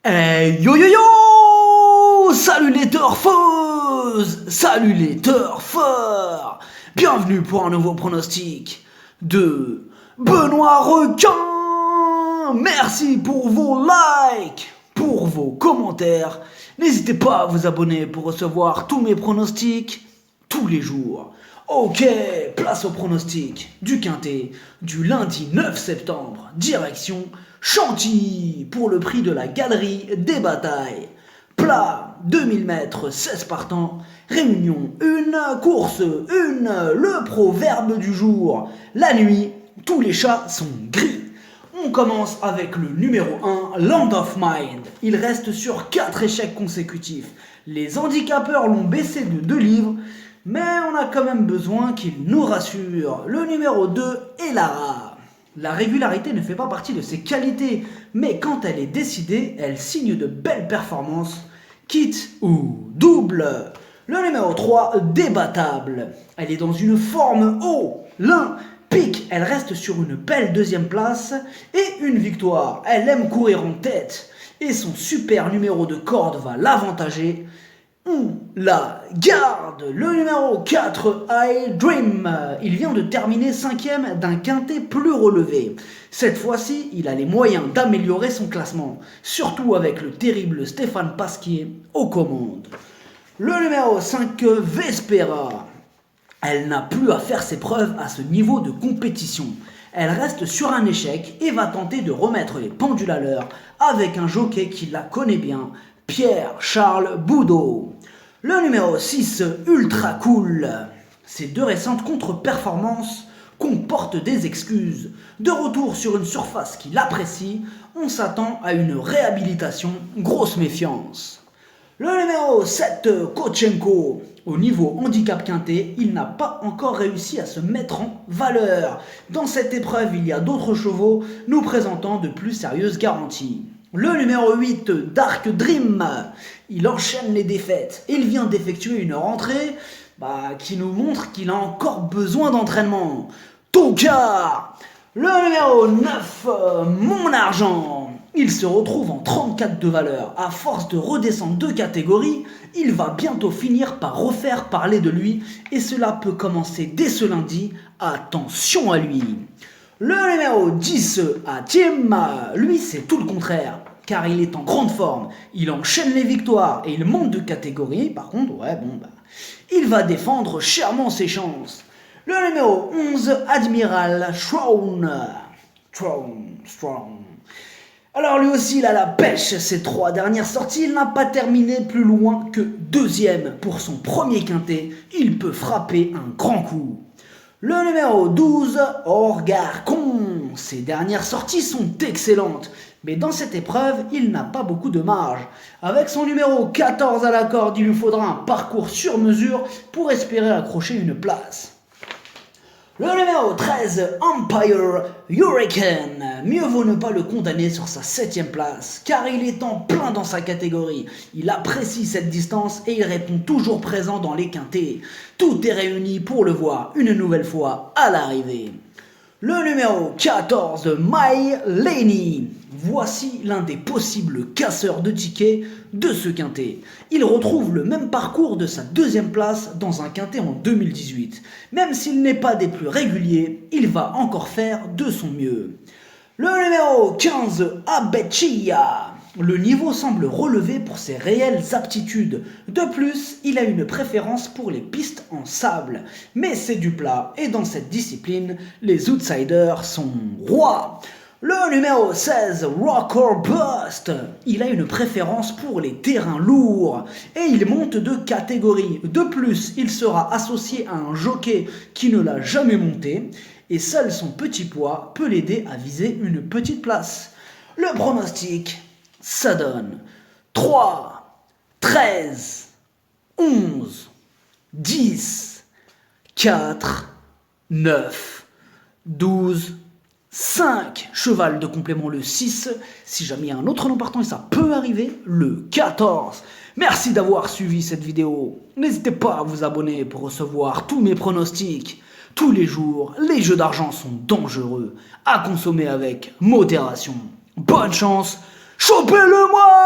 Hey yo yo yo! Salut les turfeuses! Salut les turfeurs! Bienvenue pour un nouveau pronostic de Benoît Requin! Merci pour vos likes, pour vos commentaires. N'hésitez pas à vous abonner pour recevoir tous mes pronostics tous les jours. Ok, place au pronostic du Quintet du lundi 9 septembre, direction Chantilly pour le prix de la Galerie des Batailles. Plat, 2000 mètres, 16 partants, réunion 1, course 1, le proverbe du jour. La nuit, tous les chats sont gris. On commence avec le numéro 1, Land of Mind. Il reste sur 4 échecs consécutifs. Les handicapeurs l'ont baissé de 2 livres, mais on a quand même besoin qu'il nous rassure. Le numéro 2 est Lara. La régularité ne fait pas partie de ses qualités, mais quand elle est décidée, elle signe de belles performances, quitte ou double. Le numéro 3, Débattable. Elle est dans une forme haut, pique, elle reste sur une belle deuxième place et une victoire. Elle aime courir en tête et son super numéro de corde va l'avantager. On la garde. Le numéro 4, I Dream. Il vient de terminer 5e d'un quintet plus relevé. Cette fois-ci, il a les moyens d'améliorer son classement, surtout avec le terrible Stéphane Pasquier aux commandes. Le numéro 5, Vespera. Elle n'a plus à faire ses preuves à ce niveau de compétition. Elle reste sur un échec et va tenter de remettre les pendules à l'heure avec un jockey qui la connaît bien, Pierre-Charles Boudot. Le numéro 6, Ultra Cool. Ces deux récentes contre-performances comportent des excuses. De retour sur une surface qu'il apprécie, on s'attend à une réhabilitation, grosse méfiance. Le numéro 7, Kochenko. Au niveau handicap quintet, il n'a pas encore réussi à se mettre en valeur. Dans cette épreuve, il y a d'autres chevaux nous présentant de plus sérieuses garanties. Le numéro 8, Dark Dream. Il enchaîne les défaites. Il vient d'effectuer une rentrée qui nous montre qu'il a encore besoin d'entraînement. Tokar. Le numéro 9, Mon Argent. Il se retrouve en 34 de valeur. À force de redescendre 2 catégories, il va bientôt finir par refaire parler de lui et cela peut commencer dès ce lundi. Attention à lui. Le numéro 10, Hatim, lui c'est tout le contraire, car il est en grande forme, il enchaîne les victoires et il monte de catégorie, par contre, il va défendre chèrement ses chances. Le numéro 11, Admiral Strong. Alors lui aussi il a la pêche, ses 3 dernières sorties, il n'a pas terminé plus loin que 2e pour son premier quintet, il peut frapper un grand coup. Le numéro 12, Orgarcon. Ses dernières sorties sont excellentes, mais dans cette épreuve, il n'a pas beaucoup de marge. Avec son numéro 14 à la corde, il lui faudra un parcours sur mesure pour espérer accrocher une place. Le numéro 13, Empire Hurricane. Mieux vaut ne pas le condamner sur sa 7e place, car il est en plein dans sa catégorie. Il apprécie cette distance et il répond toujours présent dans les quintets. Tout est réuni pour le voir une nouvelle fois à l'arrivée. Le numéro 14, My Laney. Voici l'un des possibles casseurs de tickets de ce quintet. Il retrouve le même parcours de sa 2e place dans un quintet en 2018. Même s'il n'est pas des plus réguliers, il va encore faire de son mieux. Le numéro 15, Abechia. Le niveau semble relevé pour ses réelles aptitudes. De plus, il a une préférence pour les pistes en sable. Mais c'est du plat et dans cette discipline, les outsiders sont rois. Le numéro 16, Rocker Bust. Il a une préférence pour les terrains lourds et il monte de catégorie. De plus, il sera associé à un jockey qui ne l'a jamais monté et seul son petit poids peut l'aider à viser une petite place. Le pronostic, ça donne 3, 13, 11, 10, 4, 9, 12, 5, cheval de complément le 6, si jamais il y a un autre nom partant et ça peut arriver, le 14. Merci d'avoir suivi cette vidéo. N'hésitez pas à vous abonner pour recevoir tous mes pronostics. Tous les jours, les jeux d'argent sont dangereux, à consommer avec modération. Bonne chance, chopez-le moi!